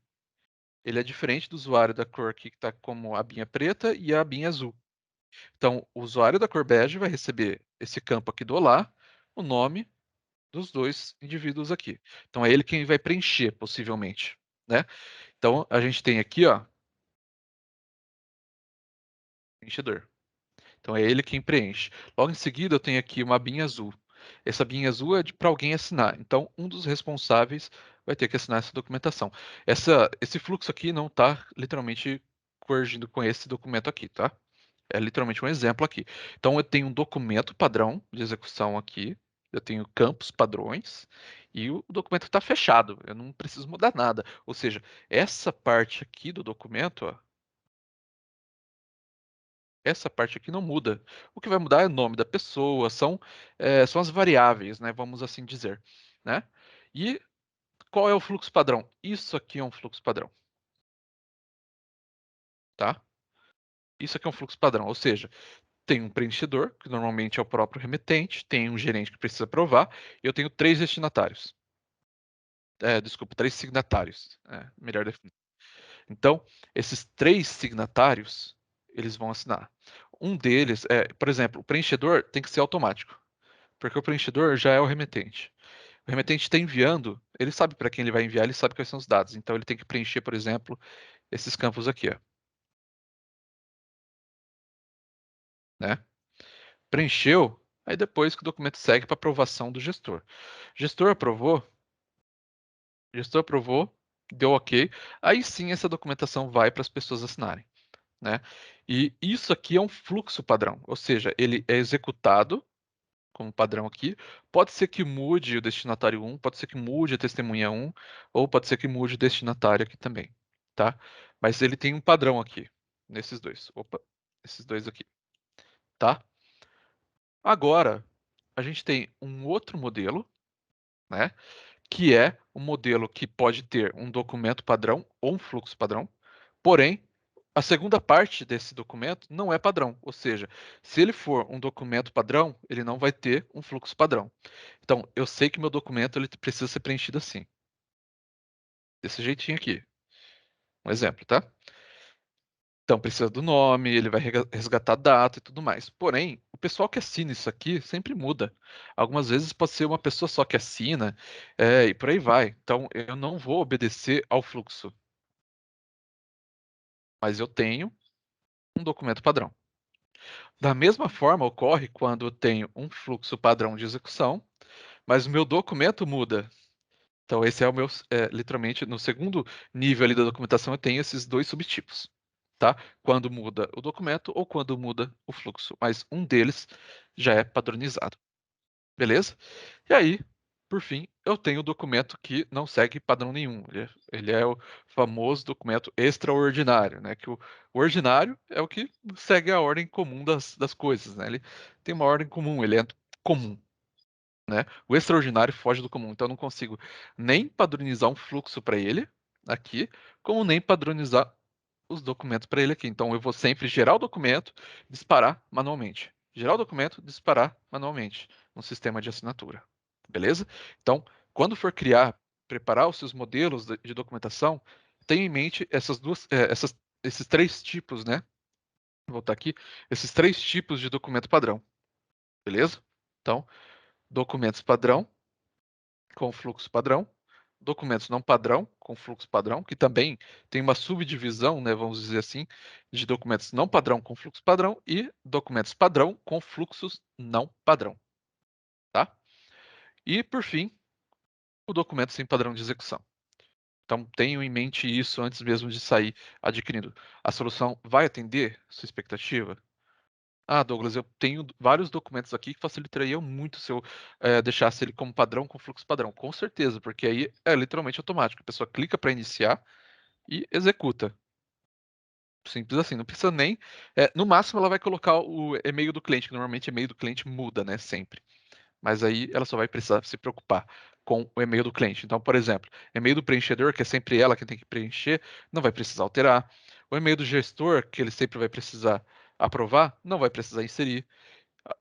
ele é diferente do usuário da cor aqui que está como a abinha preta e a abinha azul. Então, o usuário da cor bege vai receber esse campo aqui do Olá, o nome dos dois indivíduos aqui. Então, é ele quem vai preencher, possivelmente, né? Então, a gente tem aqui, ó, preenchedor. Então é ele quem preenche. Logo em seguida eu tenho aqui uma abinha azul. Essa abinha azul é para alguém assinar. Então um dos responsáveis vai ter que assinar essa documentação. Esse fluxo aqui não está literalmente convergindo com esse documento aqui, tá? É literalmente um exemplo aqui. Então eu tenho um documento padrão de execução aqui. Eu tenho campos padrões e o documento está fechado. Eu não preciso mudar nada. Ou seja, essa parte aqui do documento, ó, essa parte aqui não muda. O que vai mudar é o nome da pessoa, são as variáveis, né? Vamos assim dizer, né? E qual é o fluxo padrão? Isso aqui é um fluxo padrão, tá? Isso aqui é um fluxo padrão, ou seja, tem um preenchedor, que normalmente é o próprio remetente, tem um gerente que precisa aprovar, e eu tenho três destinatários. Desculpa, três signatários. Melhor definir. Então, esses três signatários, eles vão assinar. Um deles, por exemplo, o preenchedor tem que ser automático. Porque o preenchedor já é o remetente. O remetente está enviando, ele sabe para quem ele vai enviar, ele sabe quais são os dados. Então ele tem que preencher, por exemplo, esses campos aqui, ó, né? Preencheu, aí depois que o documento segue para aprovação do gestor. Gestor aprovou, deu OK. Aí sim essa documentação vai para as pessoas assinarem, né? E isso aqui é um fluxo padrão, ou seja, ele é executado como padrão aqui. Pode ser que mude o destinatário 1, pode ser que mude a testemunha 1, ou pode ser que mude o destinatário aqui também, tá? Mas ele tem um padrão aqui, nesses dois. Opa, esses dois aqui, tá? Agora, a gente tem um outro modelo, né? Que é um modelo que pode ter um documento padrão ou um fluxo padrão, porém, a segunda parte desse documento não é padrão, ou seja, se ele for um documento padrão, ele não vai ter um fluxo padrão. Então, eu sei que meu documento ele precisa ser preenchido assim, desse jeitinho aqui. Um exemplo, tá? Então precisa do nome, ele vai resgatar a data e tudo mais. Porém, o pessoal que assina isso aqui sempre muda. Algumas vezes pode ser uma pessoa só que assina, e por aí vai. Então eu não vou obedecer ao fluxo, mas eu tenho um documento padrão. Da mesma forma ocorre quando eu tenho um fluxo padrão de execução, mas o meu documento muda. Então esse é o meu, literalmente, no segundo nível ali da documentação eu tenho esses dois subtipos, tá? Quando muda o documento ou quando muda o fluxo, mas um deles já é padronizado, beleza? E aí, por fim, eu tenho o documento que não segue padrão nenhum. Ele é o famoso documento extraordinário, né? Que o ordinário é o que segue a ordem comum das coisas, né? Ele tem uma ordem comum, ele é comum, né? O extraordinário foge do comum, então eu não consigo nem padronizar um fluxo para ele aqui, como nem padronizar os documentos para ele aqui. Então eu vou sempre gerar o documento, disparar manualmente. Gerar o documento, disparar manualmente no sistema de assinatura. Beleza? Então, quando for preparar os seus modelos de documentação, tenha em mente esses três tipos, né? Vou voltar aqui, esses três tipos de documento padrão. Beleza? Então, documentos padrão com fluxo padrão, documentos não padrão com fluxo padrão, que também tem uma subdivisão, né, vamos dizer assim, de documentos não padrão com fluxo padrão e documentos padrão com fluxos não padrão, tá? E por fim, o documento sem padrão de execução. Então, tenham em mente isso antes mesmo de sair adquirindo. A solução vai atender sua expectativa? Ah, Douglas, eu tenho vários documentos aqui que facilitaria muito se eu deixasse ele como padrão com fluxo padrão. Com certeza, porque aí é literalmente automático. A pessoa clica para iniciar e executa. Simples assim, não precisa nem. No máximo, ela vai colocar o e-mail do cliente, que normalmente o e-mail do cliente muda, né? Sempre. Mas aí ela só vai precisar se preocupar com o e-mail do cliente. Então, por exemplo, e-mail do preenchedor, que é sempre ela que tem que preencher, não vai precisar alterar. O e-mail do gestor, que ele sempre vai precisar aprovar, não vai precisar inserir.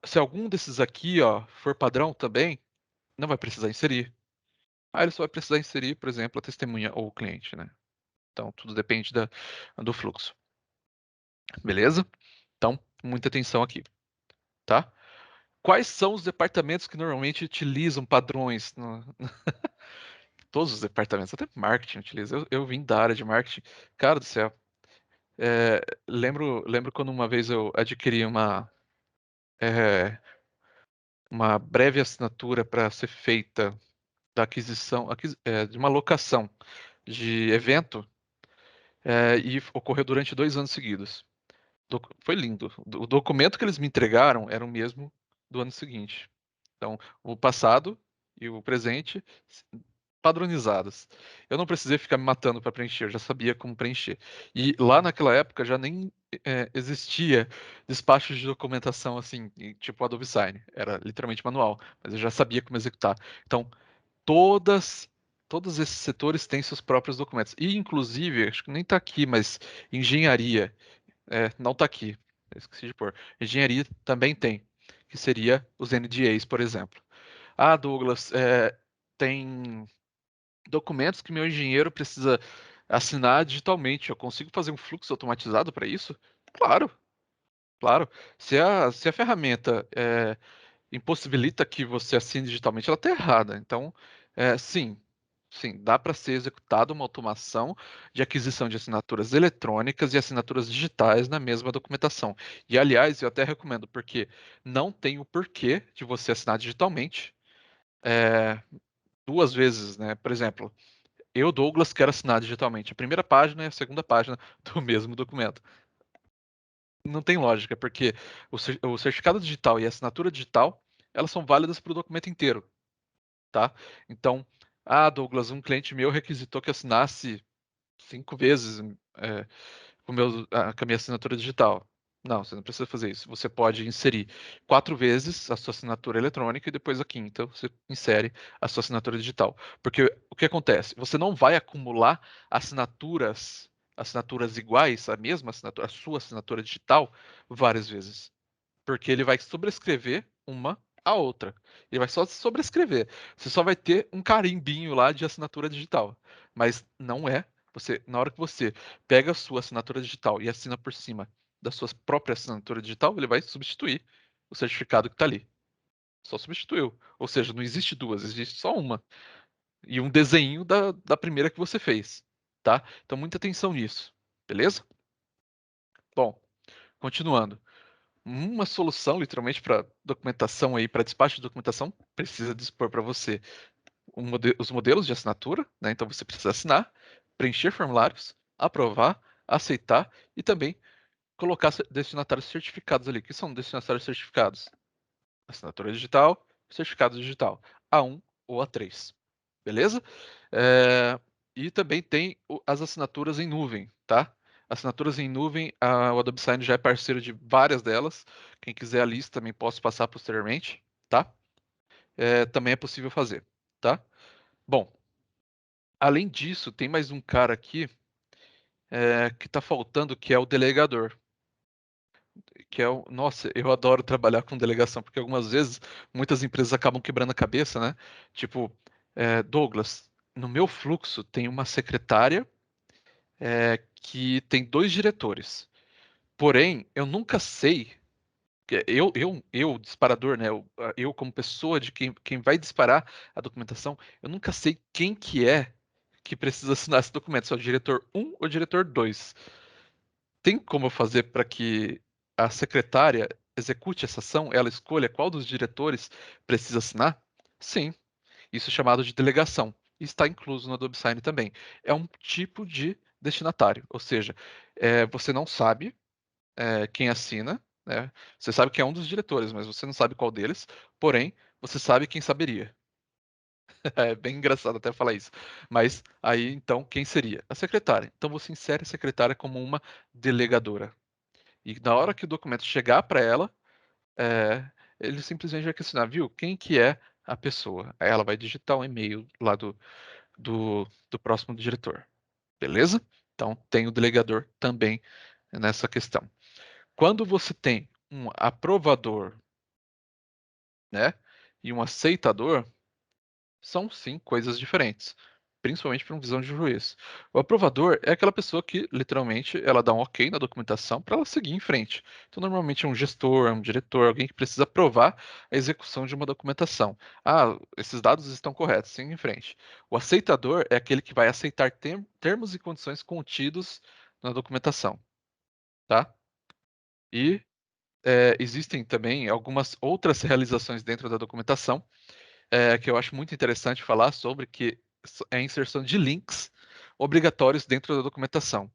Se algum desses aqui, ó, for padrão também, não vai precisar inserir. Aí ele só vai precisar inserir, por exemplo, a testemunha ou o cliente, né? Então, tudo depende do fluxo. Beleza? Então, muita atenção aqui, tá? Quais são os departamentos que normalmente utilizam padrões? Todos os departamentos, até marketing utiliza. Eu vim da área de marketing. Cara do céu. Lembro quando uma vez eu adquiri é, uma breve assinatura para ser feita da aquisição, de uma locação de evento, e ocorreu durante 2 anos seguidos. Foi lindo. O documento que eles me entregaram era o mesmo do ano seguinte. Então, o passado e o presente padronizados. Eu não precisei ficar me matando para preencher, eu já sabia como preencher. E lá naquela época já nem existia despachos de documentação assim, tipo Adobe Sign. Era literalmente manual, mas eu já sabia como executar. Então, todas todos esses setores têm seus próprios documentos. E, inclusive, acho que nem está aqui, mas engenharia, não está aqui. Eu esqueci de pôr. Engenharia também tem, que seria os NDAs, por exemplo. Ah, Douglas, tem documentos que meu engenheiro precisa assinar digitalmente. Eu consigo fazer um fluxo automatizado para isso? Claro, claro. Se a ferramenta impossibilita que você assine digitalmente, ela está errada. Então, sim, sim, dá para ser executada uma automação de aquisição de assinaturas eletrônicas e assinaturas digitais na mesma documentação. E, aliás, eu até recomendo, porque não tem o porquê de você assinar digitalmente duas vezes, né? Por exemplo, eu, Douglas, quero assinar digitalmente a primeira página e a segunda página do mesmo documento. Não tem lógica, porque o certificado digital e a assinatura digital, elas são válidas para o documento inteiro, tá? Então, Douglas, um cliente meu requisitou que eu assinasse 5 vezes é, com a minha assinatura digital. Não, você não precisa fazer isso. Você pode inserir 4 vezes a sua assinatura eletrônica e depois a quinta você insere a sua assinatura digital. Porque o que acontece? Você não vai acumular assinaturas iguais, a mesma assinatura, a sua assinatura digital, várias vezes. Porque ele vai sobrescrever uma a outra. Ele vai só sobrescrever. Você só vai ter um carimbinho lá de assinatura digital. Mas não é Na hora que você pega a sua assinatura digital e assina por cima da sua própria assinatura digital, ele vai substituir o certificado que está ali. Só substituiu. Ou seja, não existe duas, existe só uma. E um desenho da primeira que você fez, tá? Então, muita atenção nisso, beleza? Bom, continuando. Uma solução, literalmente, para documentação aí, para despacho de documentação, precisa dispor para você os modelos de assinatura, né? Então você precisa assinar, preencher formulários, aprovar, aceitar e também colocar destinatários certificados ali. O que são destinatários certificados? Assinatura digital, certificado digital, A1 ou A3. Beleza? É, E também tem as assinaturas em nuvem, tá? Assinaturas em nuvem, o Adobe Sign já é parceiro de várias delas. Quem quiser a lista também posso passar posteriormente, tá? Também é possível fazer, tá? Bom, além disso, tem mais um cara aqui que está faltando, que é o delegador. Nossa, eu adoro trabalhar com delegação, porque algumas vezes muitas empresas acabam quebrando a cabeça, né? Tipo, Douglas, no meu fluxo tem uma secretária que tem dois diretores. Porém, eu nunca sei, disparador, né? Eu como pessoa de quem vai disparar a documentação, eu nunca sei quem que é que precisa assinar esse documento, se é o diretor um ou o diretor 2. Tem como eu fazer para que a secretária execute essa ação, ela escolha qual dos diretores precisa assinar? Sim, isso é chamado de delegação. E está incluso no Adobe Sign também. É um tipo de destinatário, ou seja, você não sabe quem assina, né? Você sabe que é um dos diretores, mas você não sabe qual deles, porém, você sabe quem saberia. É bem engraçado até falar isso. Mas aí, então, quem seria? A secretária. Então, você insere a secretária como uma delegadora. E na hora que o documento chegar para ela, é, ele simplesmente vai questionar, viu? Quem que é a pessoa? Aí ela vai digitar um e-mail lá do próximo diretor. Beleza? Então, tem o delegador também nessa questão. Quando você tem um aprovador, né, e um aceitador, são sim coisas diferentes, principalmente para uma visão de juiz. O aprovador é aquela pessoa que, literalmente, ela dá um ok na documentação para ela seguir em frente. Então, normalmente é um gestor, um diretor, alguém que precisa aprovar a execução de uma documentação. Ah, esses dados estão corretos, siga em frente. O aceitador é aquele que vai aceitar termos e condições contidos na documentação, tá? E existem também algumas outras realizações dentro da documentação que eu acho muito interessante falar sobre, que é a inserção de links obrigatórios dentro da documentação.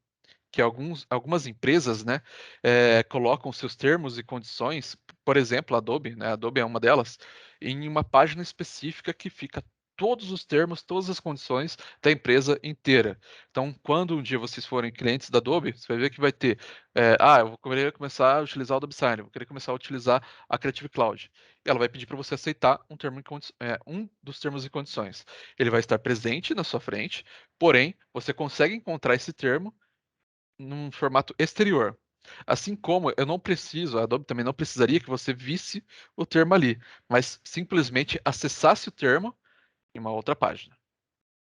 Que algumas empresas, né, colocam seus termos e condições, por exemplo, a Adobe, né, a Adobe é uma delas, em uma página específica que fica todos os termos, todas as condições da empresa inteira. Então, quando um dia vocês forem clientes da Adobe, você vai ver que vai ter, eu vou querer começar a utilizar o Adobe Sign, vou querer começar a utilizar a Creative Cloud. E ela vai pedir para você aceitar um dos termos e condições. Ele vai estar presente na sua frente, porém, você consegue encontrar esse termo num formato exterior. Assim como eu não preciso, a Adobe também não precisaria que você visse o termo ali, mas simplesmente acessasse o termo em uma outra página,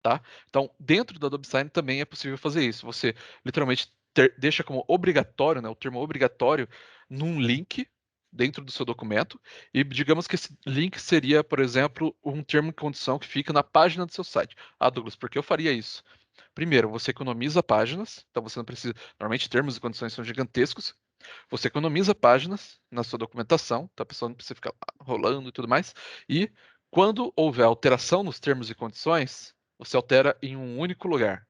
tá? Então, dentro do Adobe Sign também é possível fazer isso. Você literalmente deixa como obrigatório, né, o termo obrigatório num link dentro do seu documento e digamos que esse link seria, por exemplo, um termo e condição que fica na página do seu site. Ah, Douglas, por que eu faria isso? Primeiro, você economiza páginas, então você não precisa. Normalmente, termos e condições são gigantescos. Você economiza páginas na sua documentação, então a pessoa não precisa ficar rolando e tudo mais. E quando houver alteração nos termos e condições, você altera em um único lugar.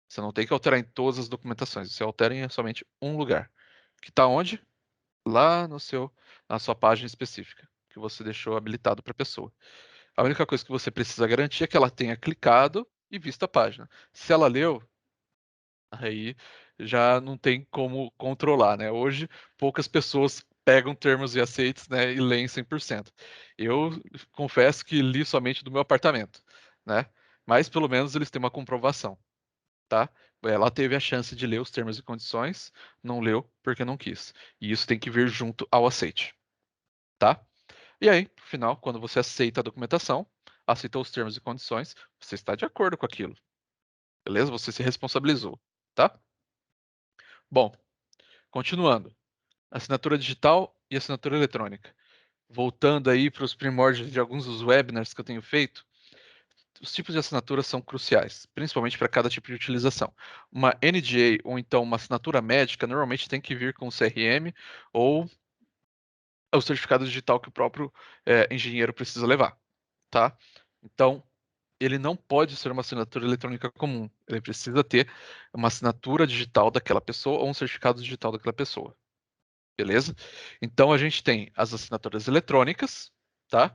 Você não tem que alterar em todas as documentações, você altera em somente um lugar. Que está onde? Lá na sua página específica, que você deixou habilitado para a pessoa. A única coisa que você precisa garantir é que ela tenha clicado e visto a página. Se ela leu, aí já não tem como controlar, né? Hoje, poucas pessoas pegam termos e aceites, né, e leem 100%. Eu confesso que li somente do meu apartamento, né? Mas pelo menos eles têm uma comprovação, tá? Ela teve a chance de ler os termos e condições, não leu porque não quis. E isso tem que vir junto ao aceite, tá? E aí, no final, quando você aceita a documentação, aceitou os termos e condições, você está de acordo com aquilo. beleza? Você se responsabilizou, tá? Bom, continuando. Assinatura digital e assinatura eletrônica. Voltando aí para os primórdios de alguns dos webinars que eu tenho feito, os tipos de assinatura são cruciais, principalmente para cada tipo de utilização. Uma NDA ou então uma assinatura médica normalmente tem que vir com o CRM ou o certificado digital que o próprio engenheiro precisa levar, tá? Então, ele não pode ser uma assinatura eletrônica comum. Ele precisa ter uma assinatura digital daquela pessoa ou um certificado digital daquela pessoa. Beleza? Então a gente tem as assinaturas eletrônicas, tá?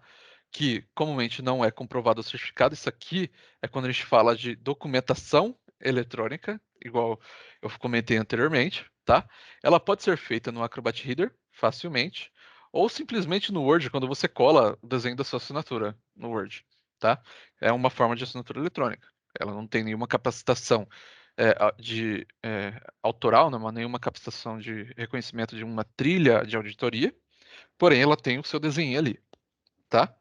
Que comumente não é comprovado ou certificado. Isso aqui é quando a gente fala de documentação eletrônica, igual eu comentei anteriormente, tá? Ela pode ser feita no Acrobat Reader facilmente, ou simplesmente no Word, quando você cola o desenho da sua assinatura no Word, tá? É uma forma de assinatura eletrônica. Ela não tem nenhuma capacitação autoral, não há nenhuma captação de reconhecimento de uma trilha de auditoria, porém ela tem o seu desenho ali, tá?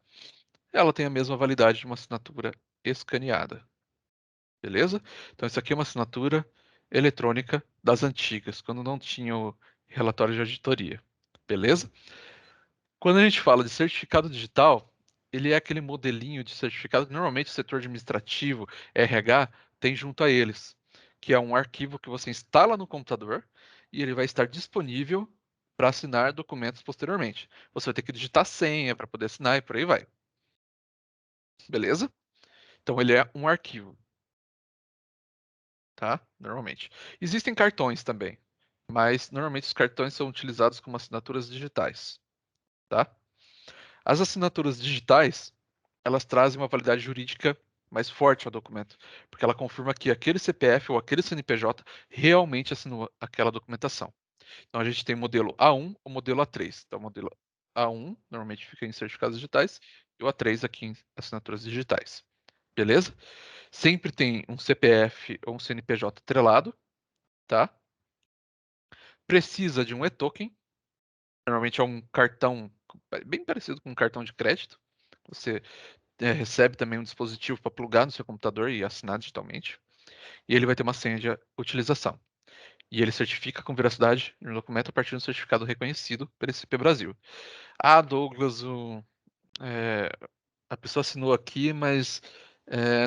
Ela tem a mesma validade de uma assinatura escaneada, beleza? Então isso aqui é uma assinatura eletrônica das antigas, quando não tinha o relatório de auditoria, beleza? Quando a gente fala de certificado digital, ele é aquele modelinho de certificado que normalmente o setor administrativo, RH, tem junto a eles, que é um arquivo que você instala no computador e ele vai estar disponível para assinar documentos posteriormente. Você vai ter que digitar senha para poder assinar e por aí vai. Beleza? Então ele é um arquivo, tá? Normalmente. Existem cartões também, mas normalmente os cartões são utilizados como assinaturas digitais, tá? As assinaturas digitais, elas trazem uma validade jurídica mais forte ao documento, porque ela confirma que aquele CPF ou aquele CNPJ realmente assinou aquela documentação. Então a gente tem o modelo A1 ou modelo A3. Então o modelo A1 normalmente fica em certificados digitais e o A3 aqui em assinaturas digitais. Beleza? Sempre tem um CPF ou um CNPJ atrelado, tá? Precisa de um e-token. Normalmente é um cartão bem parecido com um cartão de crédito. Você recebe também um dispositivo para plugar no seu computador e assinar digitalmente. E ele vai ter uma senha de utilização. E ele certifica com veracidade no documento a partir de um certificado reconhecido pela ICP Brasil. Ah, Douglas, é, a pessoa assinou aqui, mas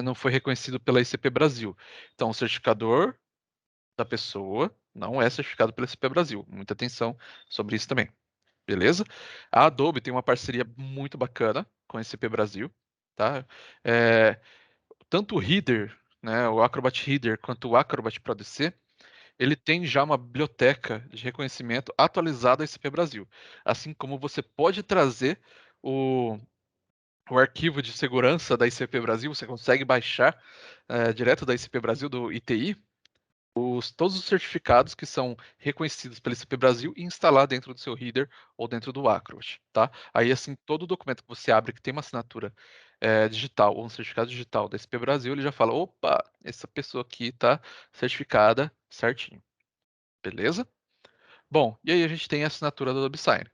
não foi reconhecido pela ICP Brasil. Então, o certificador da pessoa não é certificado pela ICP Brasil. Muita atenção sobre isso também. Beleza? A Adobe tem uma parceria muito bacana com a ICP Brasil. Tá? É, tanto o Reader, né, o Acrobat Reader, quanto o Acrobat Pro DC, ele tem já uma biblioteca de reconhecimento atualizada à ICP Brasil. Assim como você pode trazer o, o arquivo de segurança da ICP Brasil, você consegue baixar direto da ICP Brasil, do ITI, todos os certificados que são reconhecidos pela ICP Brasil e instalar dentro do seu Reader ou dentro do Acrobat, tá? Aí, assim, todo documento que você abre que tem uma assinatura digital ou um certificado digital da ICP Brasil, ele já fala, opa, essa pessoa aqui tá certificada certinho, beleza? Bom, e aí a gente tem a assinatura do Adobe Sign,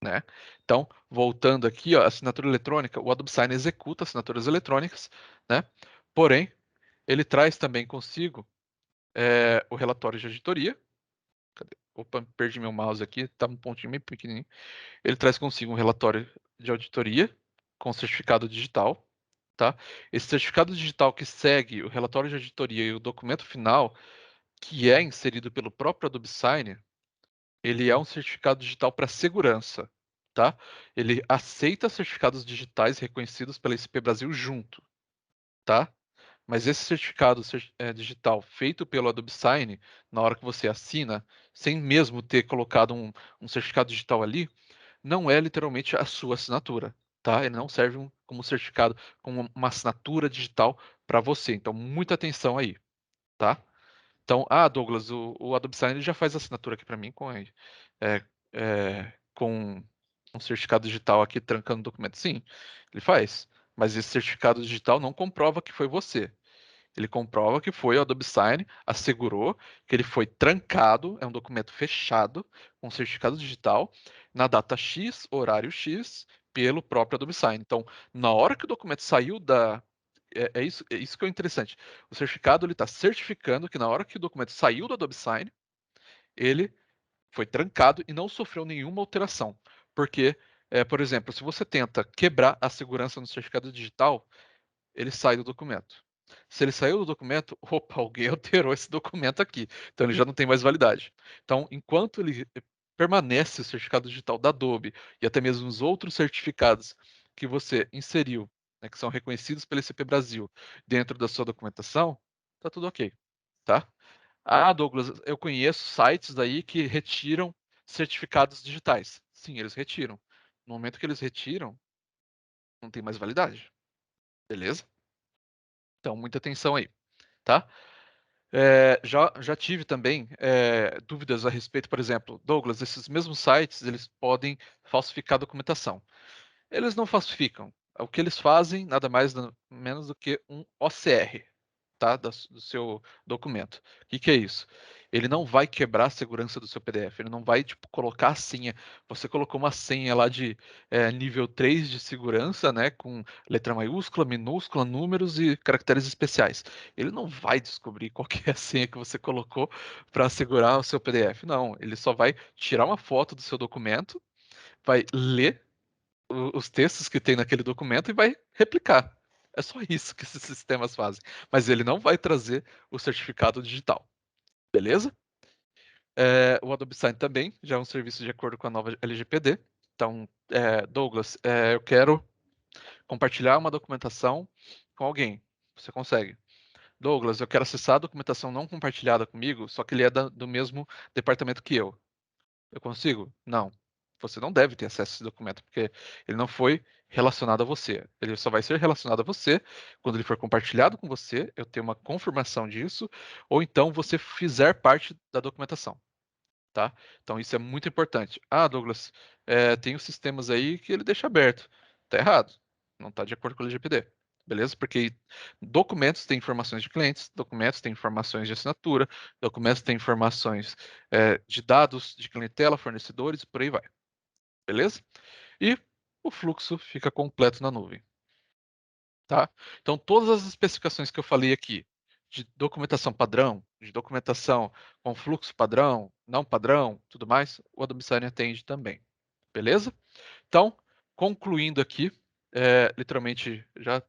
né? Então, voltando aqui, ó, assinatura eletrônica, o Adobe Sign executa assinaturas eletrônicas, né? Porém, ele traz também consigo o relatório de auditoria. Cadê? Opa, perdi meu mouse aqui, tá um pontinho bem pequenininho. Ele traz consigo um relatório de auditoria com certificado digital, tá? Esse certificado digital que segue o relatório de auditoria e o documento final, que é inserido pelo próprio Adobe Sign, ele é um certificado digital para segurança, tá? Ele aceita certificados digitais reconhecidos pela ICP Brasil junto, tá? Mas esse certificado digital feito pelo Adobe Sign, na hora que você assina, sem mesmo ter colocado um certificado digital ali, não é literalmente a sua assinatura, tá? Ele não serve como certificado, como uma assinatura digital para você. Então, muita atenção aí, tá? Então, Douglas, o Adobe Sign ele já faz assinatura aqui para mim com um certificado digital aqui trancando o documento. Sim, ele faz. Mas esse certificado digital não comprova que foi você. Ele comprova que foi o Adobe Sign, assegurou que ele foi trancado, é um documento fechado, com certificado digital, na data X, horário X, pelo próprio Adobe Sign. Então, na hora que o documento saiu É isso que é interessante. O certificado ele está certificando que na hora que o documento saiu do Adobe Sign, ele foi trancado e não sofreu nenhuma alteração. Porque, por exemplo, se você tenta quebrar a segurança no certificado digital, ele sai do documento. Se ele saiu do documento, opa, alguém alterou esse documento aqui. Então ele já não tem mais validade. Então, enquanto ele permanece o certificado digital da Adobe e até mesmo os outros certificados que você inseriu, né, que são reconhecidos pelo ICP Brasil, dentro da sua documentação, tá tudo ok, tá? Ah, Douglas, eu conheço sites aí que retiram certificados digitais. Sim, eles retiram. No momento que eles retiram, não tem mais validade. Beleza? Então, muita atenção aí, tá? Já tive também dúvidas a respeito, por exemplo, Douglas, esses mesmos sites, eles podem falsificar a documentação. Eles não falsificam. O que eles fazem, nada mais nada menos do que um OCR, tá? Do seu documento. O que que é isso? Ele não vai quebrar a segurança do seu PDF, ele não vai, tipo, colocar a senha. Você colocou uma senha lá de nível 3 de segurança, né? Com letra maiúscula, minúscula, números e caracteres especiais. Ele não vai descobrir qual que é a senha que você colocou para assegurar o seu PDF. Não, ele só vai tirar uma foto do seu documento, vai ler os textos que tem naquele documento e vai replicar. É só isso que esses sistemas fazem. Mas ele não vai trazer o certificado digital. Beleza? O Adobe Sign também já é um serviço de acordo com a nova LGPD. Então, Douglas, eu quero compartilhar uma documentação com alguém. Você consegue. Douglas, eu quero acessar a documentação não compartilhada comigo, só que ele é do mesmo departamento que eu. Eu consigo? Não. Você não deve ter acesso a esse documento, porque ele não foi relacionado a você. Ele só vai ser relacionado a você quando ele for compartilhado com você, eu tenho uma confirmação disso, ou então você fizer parte da documentação, tá? Então isso é muito importante. Ah, Douglas, tem os sistemas aí que ele deixa aberto. Tá errado. Não está de acordo com o LGPD. Beleza? Porque documentos têm informações de clientes, documentos têm informações de assinatura, documentos têm informações de dados de clientela, fornecedores, por aí vai. Beleza? E o fluxo fica completo na nuvem. Tá? Então, todas as especificações que eu falei aqui, de documentação padrão, de documentação com fluxo padrão, não padrão, tudo mais, o Adobe Sign atende também. Beleza? Então, concluindo aqui, literalmente já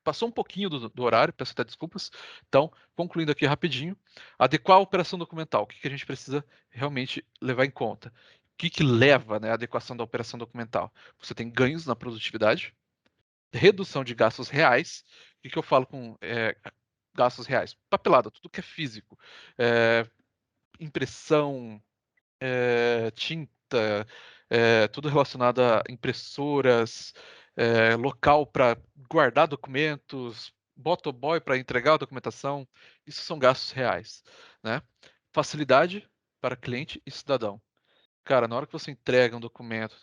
passou um pouquinho do horário, peço até desculpas. Então, concluindo aqui rapidinho, adequar a operação documental. O que que a gente precisa realmente levar em conta? O que que leva, né, a adequação da operação documental? Você tem ganhos na produtividade, redução de gastos reais. O que que eu falo com gastos reais? Papelada, tudo que é físico. Impressão, tinta, tudo relacionado a impressoras, local para guardar documentos, motoboy para entregar a documentação, isso são gastos reais, né? Facilidade para cliente e cidadão. Cara, na hora que você entrega um documento,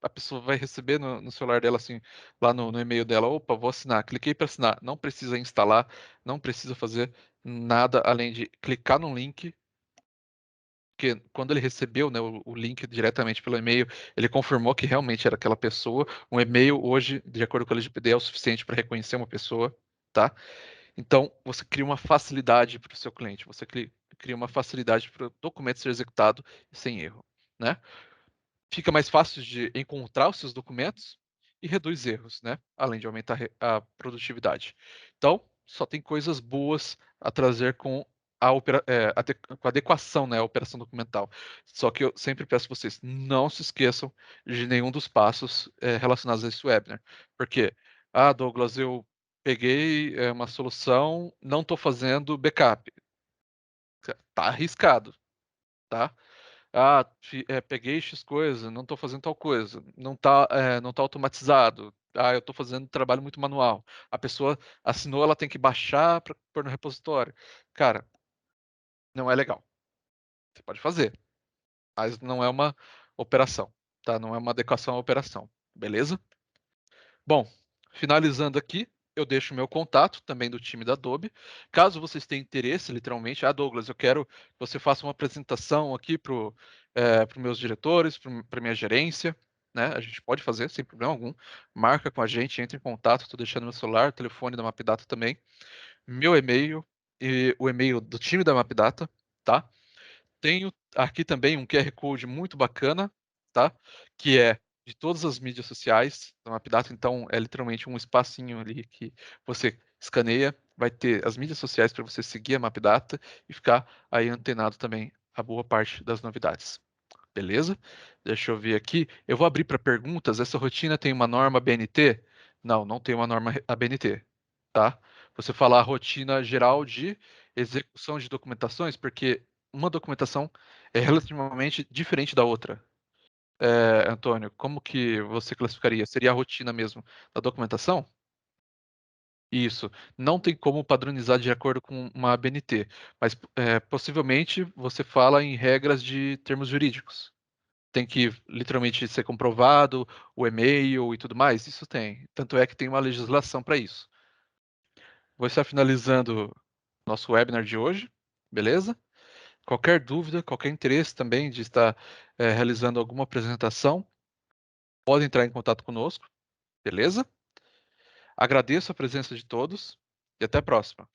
a pessoa vai receber no celular dela, assim, lá no e-mail dela, opa, vou assinar, cliquei para assinar, não precisa instalar, não precisa fazer nada além de clicar no link porque quando ele recebeu, né, o link diretamente pelo e-mail, ele confirmou que realmente era aquela pessoa. Um e-mail hoje, de acordo com a LGPD, é o suficiente para reconhecer uma pessoa, tá? Então, você cria uma facilidade para o seu cliente, você cria uma facilidade para o documento ser executado sem erro, né? Fica mais fácil de encontrar os seus documentos e reduz erros, né? Além de aumentar a produtividade. Então, só tem coisas boas a trazer com com a adequação, né, à operação documental. Só que eu sempre peço a vocês, não se esqueçam de nenhum dos passos relacionados a esse webinar. Porque, Douglas, eu peguei uma solução, não estou fazendo backup. Tá arriscado, tá? Peguei X coisa, não estou fazendo tal coisa, não tá automatizado. Eu estou fazendo trabalho muito manual. A pessoa assinou, ela tem que baixar para pôr no repositório. Cara, não é legal. Você pode fazer, mas não é uma operação, tá? Não é uma adequação à operação, beleza? Bom, finalizando aqui, eu deixo o meu contato também do time da Adobe. Caso vocês tenham interesse, literalmente, Douglas, eu quero que você faça uma apresentação aqui para os meus diretores, para minha gerência. né? A gente pode fazer sem problema algum. Marca com a gente, entra em contato, tô deixando meu celular, telefone da Mapdata também, meu e-mail e o e-mail do time da Mapdata, tá? Tenho aqui também um QR Code muito bacana, tá? Que é de todas as mídias sociais da Mapdata, então é literalmente um espacinho ali que você escaneia, vai ter as mídias sociais para você seguir a Mapdata e ficar aí antenado também a boa parte das novidades. Beleza? Deixa eu ver aqui. Eu vou abrir para perguntas. Essa rotina tem uma norma BNT? Não, não tem uma norma ABNT, tá? Você falar a rotina geral de execução de documentações, porque uma documentação é relativamente diferente da outra. Antônio, como que você classificaria? Seria a rotina mesmo da documentação? Isso. Não tem como padronizar de acordo com uma ABNT, mas possivelmente você fala em regras de termos jurídicos. Tem que literalmente ser comprovado, o e-mail e tudo mais? Isso tem. Tanto é que tem uma legislação para isso. Vou estar finalizando nosso webinar de hoje, beleza? Qualquer dúvida, qualquer interesse também de estar realizando alguma apresentação, pode entrar em contato conosco, beleza? Agradeço a presença de todos e até a próxima.